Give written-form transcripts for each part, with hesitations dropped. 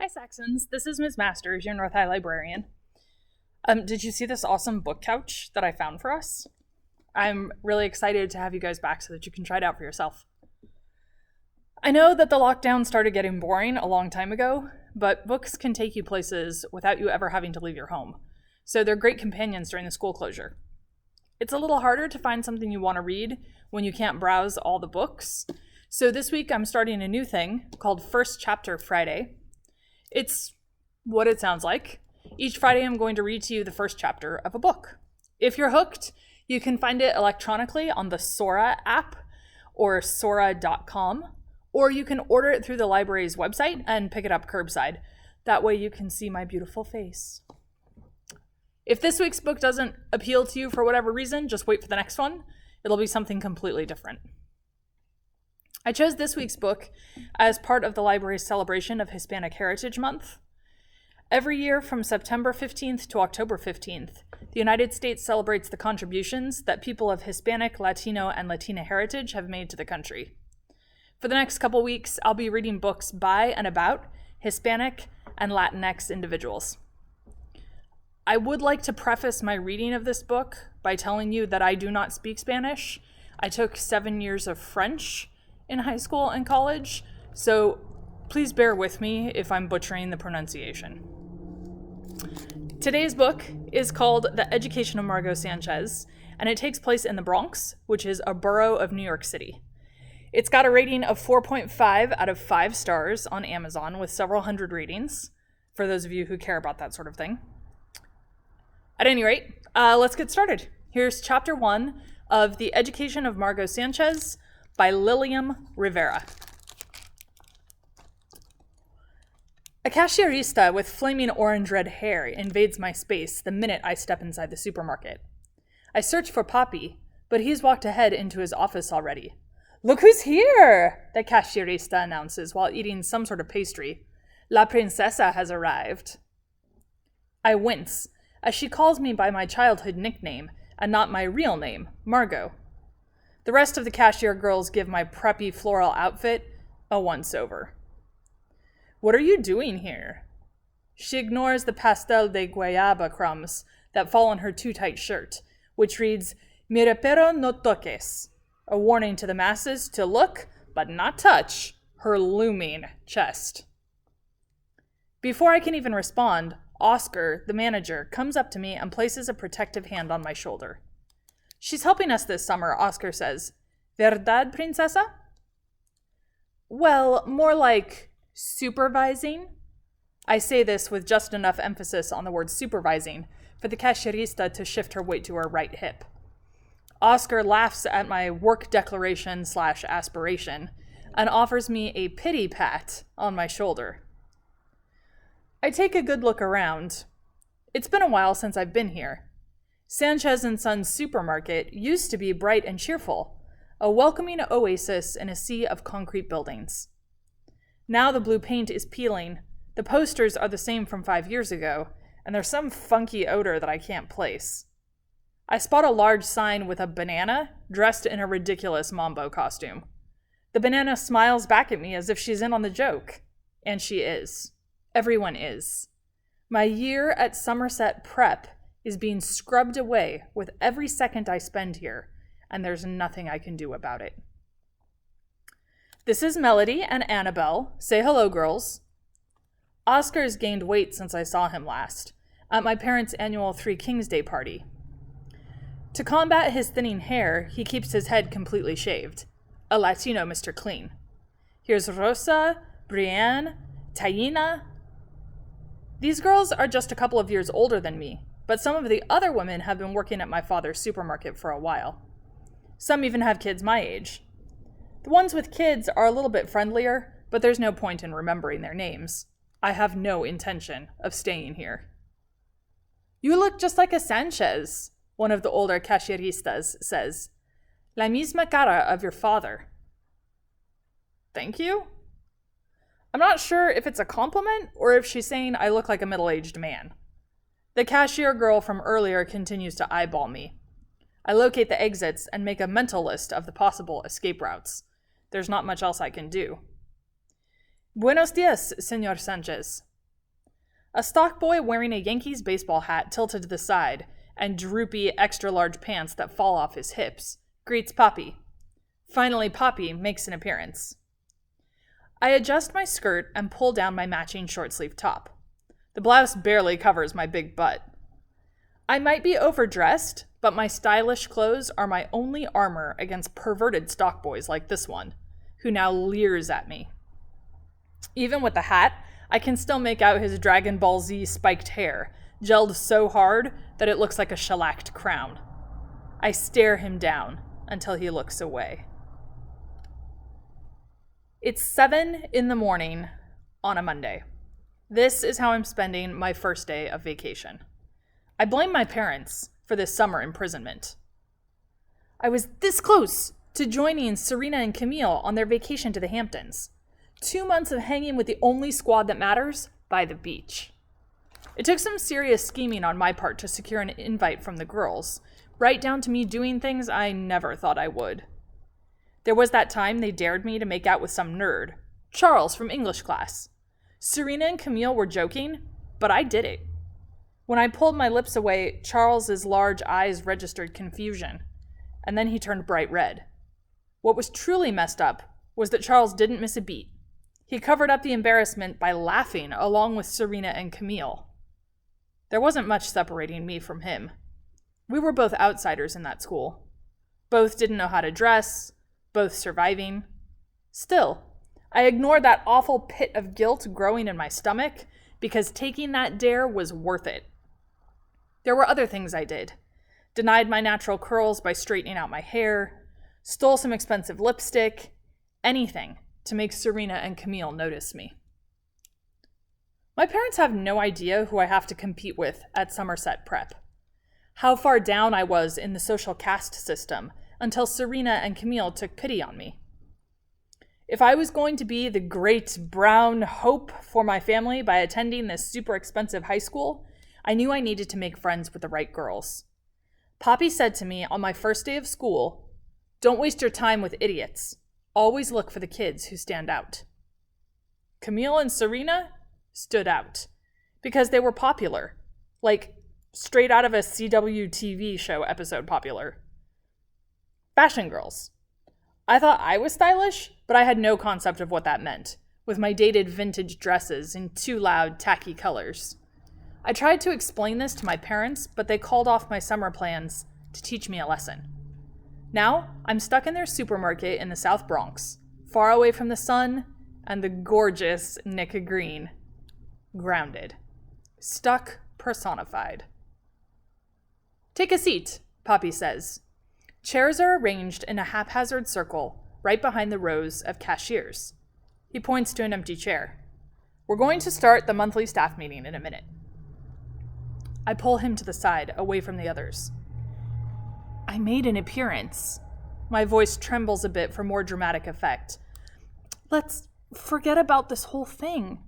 Hi, Saxons. This is Ms. Masters, your North High librarian. Did you see this awesome book couch that I found for us? I'm really excited to have you guys back so that you can try it out for yourself. I know that the lockdown started getting boring a long time ago, but books can take you places without you ever having to leave your home. So they're great companions during the school closure. It's a little harder to find something you want to read when you can't browse all the books. So this week I'm starting a new thing called First Chapter Friday. It's what it sounds like. Each Friday I'm going to read to you the first chapter of a book. If you're hooked, you can find it electronically on the Sora app or Sora.com, or you can order it through the library's website and pick it up curbside. That way you can see my beautiful face. If this week's book doesn't appeal to you for whatever reason, just wait for the next one. It'll be something completely different. I chose this week's book as part of the library's celebration of Hispanic Heritage Month. Every year from September 15th to October 15th, the United States celebrates the contributions that people of Hispanic, Latino, and Latina heritage have made to the country. For the next couple weeks, I'll be reading books by and about Hispanic and Latinx individuals. I would like to preface my reading of this book by telling you that I do not speak Spanish. I took 7 years of French in high school and college, so please bear with me if I'm butchering the pronunciation. Today's book is called The Education of Margot Sanchez, and it takes place in the Bronx, which is a borough of New York City. It's got a rating of 4.5 out of 5 stars on Amazon with several hundred ratings, for those of you who care about that sort of thing. At any rate, let's get started. Here's chapter 1 of The Education of Margot Sanchez by Lilium Rivera. A cashierista with flaming orange-red hair invades my space the minute I step inside the supermarket. I search for Papi, but he's walked ahead into his office already. "Look who's here!" the cashierista announces while eating some sort of pastry. "La princesa has arrived." I wince as she calls me by my childhood nickname and not my real name, Margot. The rest of the cashier girls give my preppy floral outfit a once-over. "What are you doing here?" She ignores the pastel de guayaba crumbs that fall on her too-tight shirt, which reads, "Mira pero no toques," a warning to the masses to look, but not touch, her looming chest. Before I can even respond, Oscar, the manager, comes up to me and places a protective hand on my shoulder. "She's helping us this summer," Oscar says. "Verdad, princesa?" "Well, more like supervising." I say this with just enough emphasis on the word supervising for the cashierista to shift her weight to her right hip. Oscar laughs at my work declaration/aspiration and offers me a pity pat on my shoulder. I take a good look around. It's been a while since I've been here. Sanchez & Sons supermarket used to be bright and cheerful, a welcoming oasis in a sea of concrete buildings. Now the blue paint is peeling, the posters are the same from 5 years ago, and there's some funky odor that I can't place. I spot a large sign with a banana dressed in a ridiculous Mambo costume. The banana smiles back at me as if she's in on the joke. And she is. Everyone is. My year at Somerset Prep is being scrubbed away with every second I spend here, and there's nothing I can do about it. "This is Melody and Annabelle. Say hello, girls." Oscar's gained weight since I saw him last, at my parents' annual Three Kings Day party. To combat his thinning hair, he keeps his head completely shaved. A Latino Mr. Clean. Here's Rosa, Brienne, Taina. These girls are just a couple of years older than me, but some of the other women have been working at my father's supermarket for a while. Some even have kids my age. The ones with kids are a little bit friendlier, but there's no point in remembering their names. I have no intention of staying here. "You look just like a Sanchez," one of the older cashieristas says. "La misma cara of your father." Thank you? I'm not sure if it's a compliment or if she's saying I look like a middle-aged man. The cashier girl from earlier continues to eyeball me. I locate the exits and make a mental list of the possible escape routes. There's not much else I can do. "Buenos dias, Señor Sanchez." A stock boy wearing a Yankees baseball hat tilted to the side and droopy, extra-large pants that fall off his hips greets Poppy. Finally, Poppy makes an appearance. I adjust my skirt and pull down my matching short-sleeve top. The blouse barely covers my big butt. I might be overdressed, but my stylish clothes are my only armor against perverted stock boys like this one, who now leers at me. Even with the hat, I can still make out his Dragon Ball Z spiked hair, gelled so hard that it looks like a shellacked crown. I stare him down until he looks away. It's 7 a.m. on a Monday. This is how I'm spending my first day of vacation. I blame my parents for this summer imprisonment. I was this close to joining Serena and Camille on their vacation to the Hamptons. 2 months of hanging with the only squad that matters by the beach. It took some serious scheming on my part to secure an invite from the girls, right down to me doing things I never thought I would. There was that time they dared me to make out with some nerd, Charles from English class. Serena and Camille were joking, but I did it. When I pulled my lips away, Charles's large eyes registered confusion, and then he turned bright red. What was truly messed up was that Charles didn't miss a beat. He covered up the embarrassment by laughing along with Serena and Camille. There wasn't much separating me from him. We were both outsiders in that school. Both didn't know how to dress, both surviving. Still, I ignored that awful pit of guilt growing in my stomach because taking that dare was worth it. There were other things I did. Denied my natural curls by straightening out my hair, stole some expensive lipstick, anything to make Serena and Camille notice me. My parents have no idea who I have to compete with at Somerset Prep. How far down I was in the social caste system until Serena and Camille took pity on me. If I was going to be the great brown hope for my family by attending this super expensive high school, I knew I needed to make friends with the right girls. Poppy said to me on my first day of school, "Don't waste your time with idiots. Always look for the kids who stand out." Camille and Serena stood out because they were popular, like straight out of a CW TV show episode popular. Fashion girls. I thought I was stylish, but I had no concept of what that meant, with my dated vintage dresses in too loud, tacky colors. I tried to explain this to my parents, but they called off my summer plans to teach me a lesson. Now, I'm stuck in their supermarket in the South Bronx, far away from the sun and the gorgeous Nick Green. Grounded. Stuck personified. "Take a seat," Poppy says. Chairs are arranged in a haphazard circle right behind the rows of cashiers. He points to an empty chair. "We're going to start the monthly staff meeting in a minute." I pull him to the side, away from the others. "I made an appearance." My voice trembles a bit for more dramatic effect. "Let's forget about this whole thing.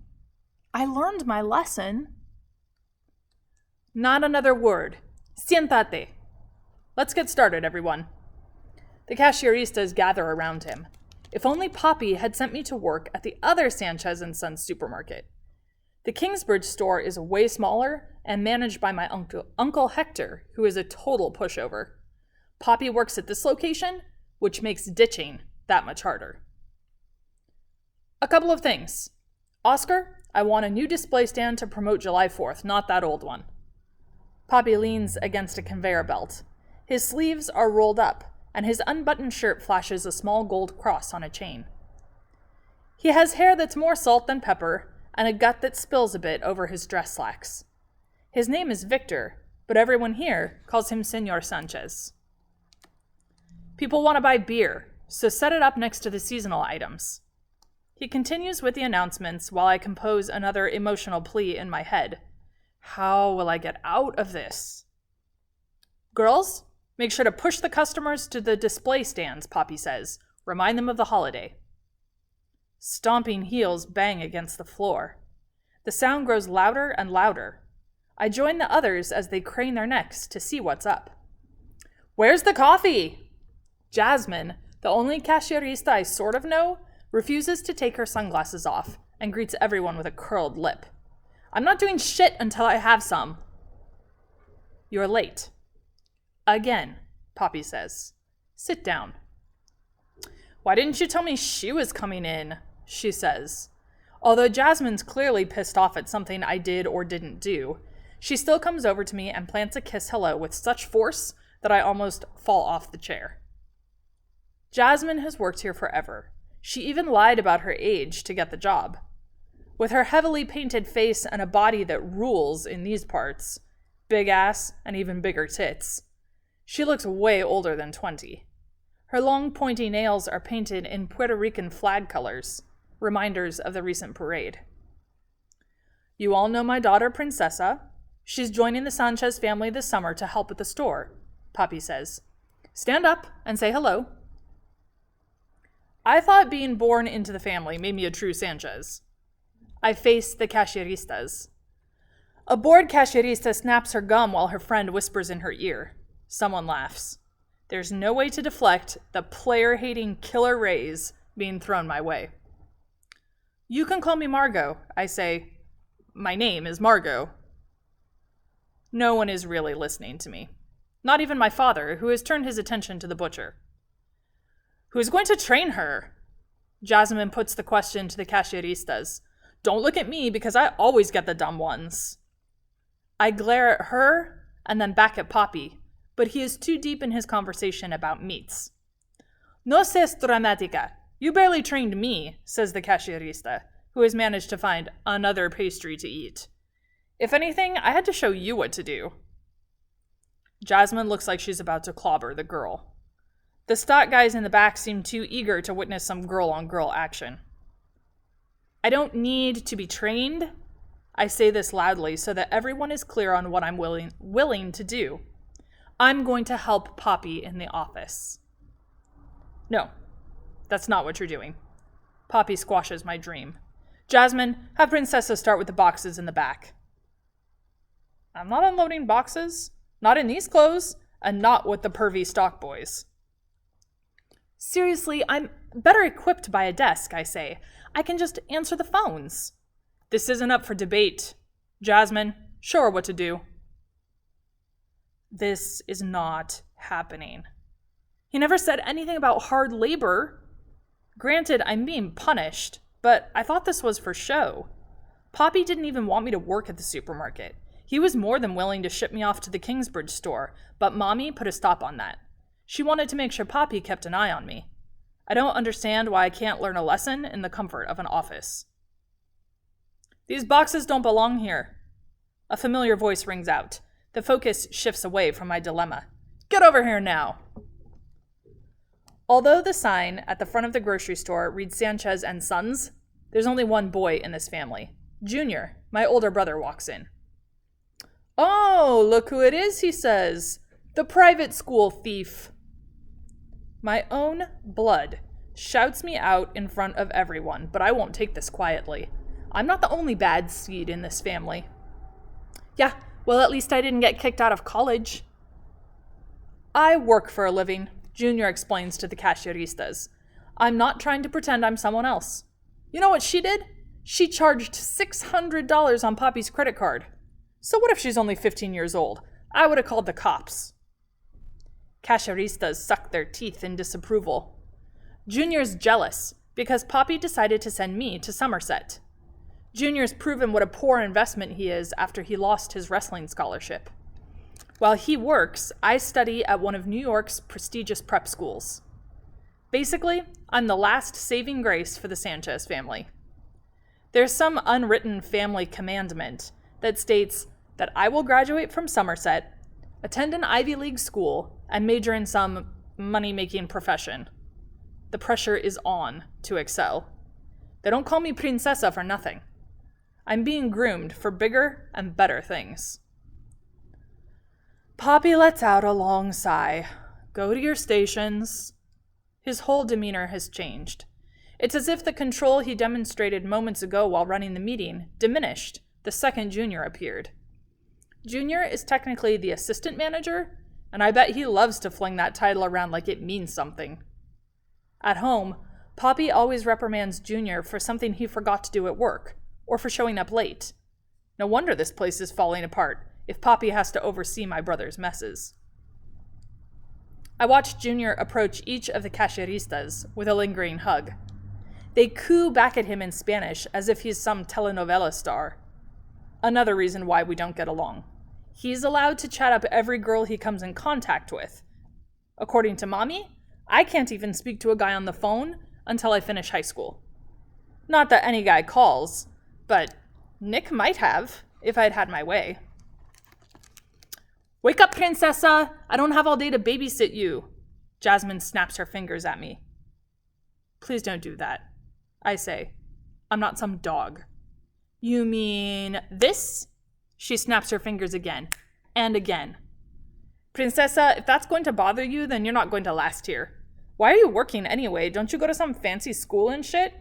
I learned my lesson." "Not another word. Siéntate. Let's get started, everyone." The cashieristas gather around him. If only Poppy had sent me to work at the other Sanchez and Sons supermarket. The Kingsbridge store is way smaller and managed by my Uncle Hector, who is a total pushover. Poppy works at this location, which makes ditching that much harder. "A couple of things. Oscar, I want a new display stand to promote July 4th, not that old one." Poppy leans against a conveyor belt. His sleeves are rolled up, and his unbuttoned shirt flashes a small gold cross on a chain. He has hair that's more salt than pepper, and a gut that spills a bit over his dress slacks. His name is Victor, but everyone here calls him Senor Sanchez. "People want to buy beer, so set it up next to the seasonal items." He continues with the announcements while I compose another emotional plea in my head. How will I get out of this? "Girls, make sure to push the customers to the display stands," Poppy says. "Remind them of the holiday." Stomping heels bang against the floor. The sound grows louder and louder. I join the others as they crane their necks to see what's up. "Where's the coffee?" Jasmine, the only cashierista I sort of know, refuses to take her sunglasses off and greets everyone with a curled lip. I'm not doing shit until I have some. You're late. Again, Poppy says. Sit down. Why didn't you tell me she was coming in? She says. Although Jasmine's clearly pissed off at something I did or didn't do, she still comes over to me and plants a kiss hello with such force that I almost fall off the chair. Jasmine has worked here forever. She even lied about her age to get the job. With her heavily painted face and a body that rules in these parts, big ass and even bigger tits, she looks way older than 20. Her long pointy nails are painted in Puerto Rican flag colors, reminders of the recent parade. You all know my daughter, Princessa. She's joining the Sanchez family this summer to help at the store, Poppy says. Stand up and say hello. I thought being born into the family made me a true Sanchez. I face the cashieristas. A bored cashierista snaps her gum while her friend whispers in her ear. Someone laughs. There's no way to deflect the player-hating killer rays being thrown my way. You can call me Margot, I say. My name is Margot. No one is really listening to me. Not even my father, who has turned his attention to the butcher. Who's going to train her? Jasmine puts the question to the cashieristas. Don't look at me because I always get the dumb ones. I glare at her and then back at Poppy, but he is too deep in his conversation about meats. No seas dramatica. You barely trained me, says the cashierista, who has managed to find another pastry to eat. If anything, I had to show you what to do. Jasmine looks like she's about to clobber the girl. The stock guys in the back seem too eager to witness some girl-on-girl action. I don't need to be trained. I say this loudly so that everyone is clear on what I'm willing to do. I'm going to help Poppy in the office. No, that's not what you're doing. Poppy squashes my dream. Jasmine, have Princessa start with the boxes in the back. I'm not unloading boxes. Not in these clothes, and not with the pervy stock boys. Seriously, I'm better equipped by a desk, I say. I can just answer the phones. This isn't up for debate. Jasmine, show her what to do. This is not happening. He never said anything about hard labor. Granted, I'm being punished, but I thought this was for show. Poppy didn't even want me to work at the supermarket. He was more than willing to ship me off to the Kingsbridge store, but Mommy put a stop on that. She wanted to make sure Poppy kept an eye on me. I don't understand why I can't learn a lesson in the comfort of an office. These boxes don't belong here. A familiar voice rings out. The focus shifts away from my dilemma. Get over here now! Although the sign at the front of the grocery store reads Sanchez and Sons, there's only one boy in this family. Junior, my older brother, walks in. Oh, look who it is, he says. The private school thief. My own blood shouts me out in front of everyone, but I won't take this quietly. I'm not the only bad seed in this family. Yeah, well, at least I didn't get kicked out of college. I work for a living, Junior explains to the cashieristas. I'm not trying to pretend I'm someone else. You know what she did? She charged $600 on Poppy's credit card. So what if she's only 15 years old? I would have called the cops. Cashieristas suck their teeth in disapproval. Junior's jealous because Poppy decided to send me to Somerset. Junior's proven what a poor investment he is after he lost his wrestling scholarship. While he works, I study at one of New York's prestigious prep schools. Basically, I'm the last saving grace for the Sanchez family. There's some unwritten family commandment that states that I will graduate from Somerset, attend an Ivy League school, and major in some money-making profession. The pressure is on to excel. They don't call me Princessa for nothing. I'm being groomed for bigger and better things. Poppy lets out a long sigh. Go to your stations. His whole demeanor has changed. It's as if the control he demonstrated moments ago while running the meeting diminished the second Junior appeared. Junior is technically the assistant manager, and I bet he loves to fling that title around like it means something. At home, Poppy always reprimands Junior for something he forgot to do at work, or for showing up late. No wonder this place is falling apart, if Poppy has to oversee my brother's messes. I watched Junior approach each of the cacheristas with a lingering hug. They coo back at him in Spanish as if he's some telenovela star. Another reason why we don't get along. He's allowed to chat up every girl he comes in contact with. According to Mommy, I can't even speak to a guy on the phone until I finish high school. Not that any guy calls, but Nick might have, if I'd had my way. Wake up, Princessa! I don't have all day to babysit you. Jasmine snaps her fingers at me. Please don't do that, I say. I'm not some dog. You mean this? She snaps her fingers again, and again. Princessa, if that's going to bother you, then you're not going to last here. Why are you working anyway? Don't you go to some fancy school and shit?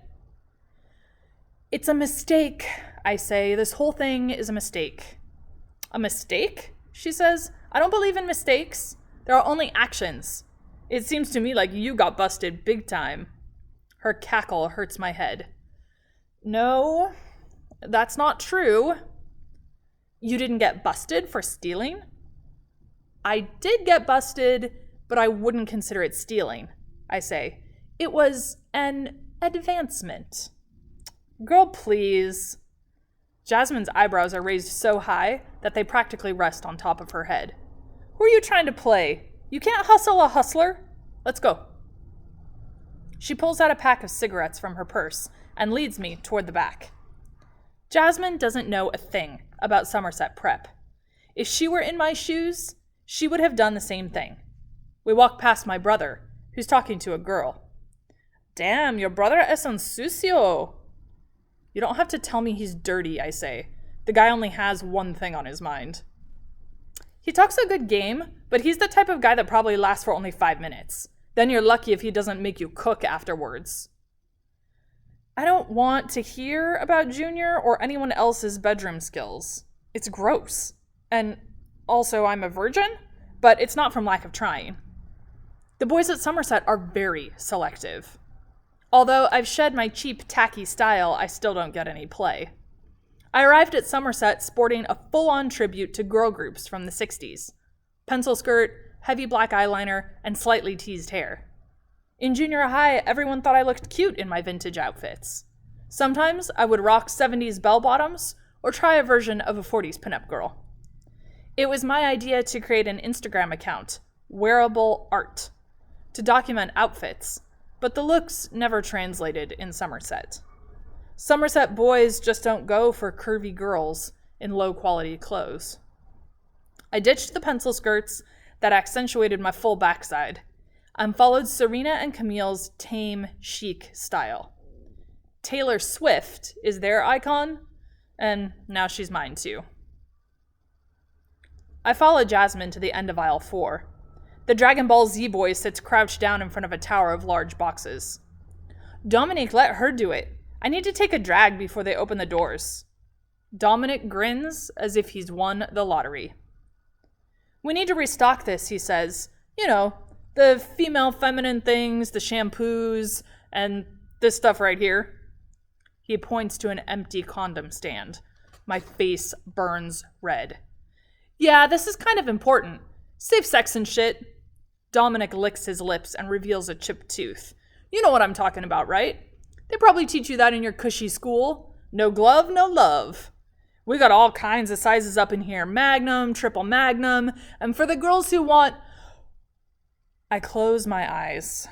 It's a mistake, I say. This whole thing is a mistake. A mistake? She says. I don't believe in mistakes. There are only actions. It seems to me like you got busted big time. Her cackle hurts my head. No, that's not true. You didn't get busted for stealing? I did get busted, but I wouldn't consider it stealing, I say. It was an advancement. Girl, please. Jasmine's eyebrows are raised so high that they practically rest on top of her head. Who are you trying to play? You can't hustle a hustler. Let's go. She pulls out a pack of cigarettes from her purse and leads me toward the back. Jasmine doesn't know a thing about Somerset Prep. If she were in my shoes, she would have done the same thing. We walk past my brother, who's talking to a girl. Damn, your brother es un sucio. You don't have to tell me he's dirty, I say. The guy only has one thing on his mind. He talks a good game, but he's the type of guy that probably lasts for only 5 minutes. Then you're lucky if he doesn't make you cook afterwards. I don't want to hear about Junior or anyone else's bedroom skills. It's gross. And also, I'm a virgin, but it's not from lack of trying. The boys at Somerset are very selective. Although I've shed my cheap, tacky style, I still don't get any play. I arrived at Somerset sporting a full-on tribute to girl groups from the 60s. Pencil skirt, heavy black eyeliner, and slightly teased hair. In junior high, everyone thought I looked cute in my vintage outfits. Sometimes I would rock 70s bell-bottoms or try a version of a 40s pinup girl. It was my idea to create an Instagram account, Wearable Art, to document outfits, but the looks never translated in Somerset. Somerset boys just don't go for curvy girls in low-quality clothes. I ditched the pencil skirts that accentuated my full backside and followed Serena and Camille's tame, chic style. Taylor Swift is their icon, and now she's mine too. I follow Jasmine to the end of aisle 4. The Dragon Ball Z boy sits crouched down in front of a tower of large boxes. Dominique, let her do it. I need to take a drag before they open the doors. Dominic grins as if he's won the lottery. We need to restock this, he says. You know, the female feminine things, the shampoos, and this stuff right here. He points to an empty condom stand. My face burns red. Yeah, this is kind of important. Safe sex and shit. Dominic licks his lips and reveals a chipped tooth. You know what I'm talking about, right? They probably teach you that in your cushy school. No glove, no love. We got all kinds of sizes up in here. Magnum, triple magnum, and for the girls who want... I close my eyes.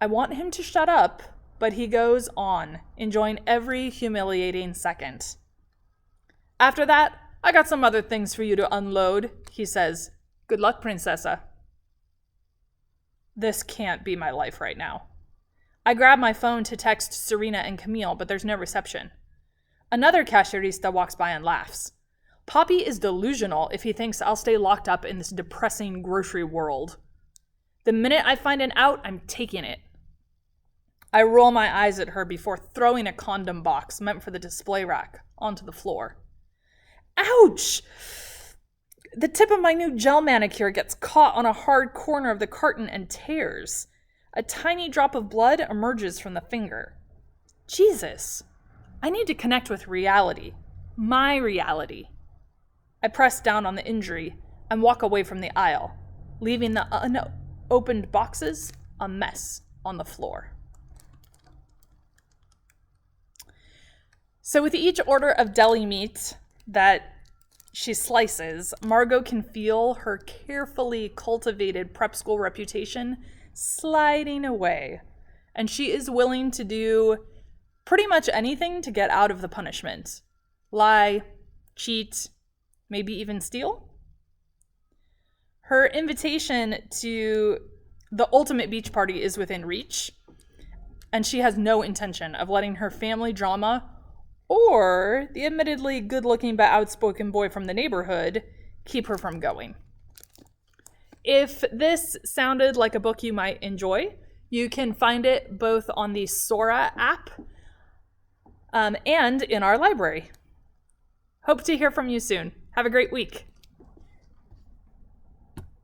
I want him to shut up, but he goes on, enjoying every humiliating second. After that, I got some other things for you to unload, he says. Good luck, Princessa. This can't be my life right now. I grab my phone to text Serena and Camille, but there's no reception. Another cashierista walks by and laughs. Poppy is delusional if he thinks I'll stay locked up in this depressing grocery world. The minute I find an out, I'm taking it. I roll my eyes at her before throwing a condom box meant for the display rack onto the floor. Ouch! The tip of my new gel manicure gets caught on a hard corner of the carton and tears. A tiny drop of blood emerges from the finger. Jesus, I need to connect with reality. my reality. I press down on the injury and walk away from the aisle, leaving the unopened boxes a mess on the floor. So with each order of deli meat that she slices, Margot can feel her carefully cultivated prep school reputation sliding away, and she is willing to do pretty much anything to get out of the punishment. Lie, cheat, maybe even steal. Her invitation to the ultimate beach party is within reach, and she has no intention of letting her family drama or the admittedly good-looking but outspoken boy from the neighborhood keep her from going. If this sounded like a book you might enjoy, you can find it both on the Sora app and in our library. Hope to hear from you soon. Have a great week.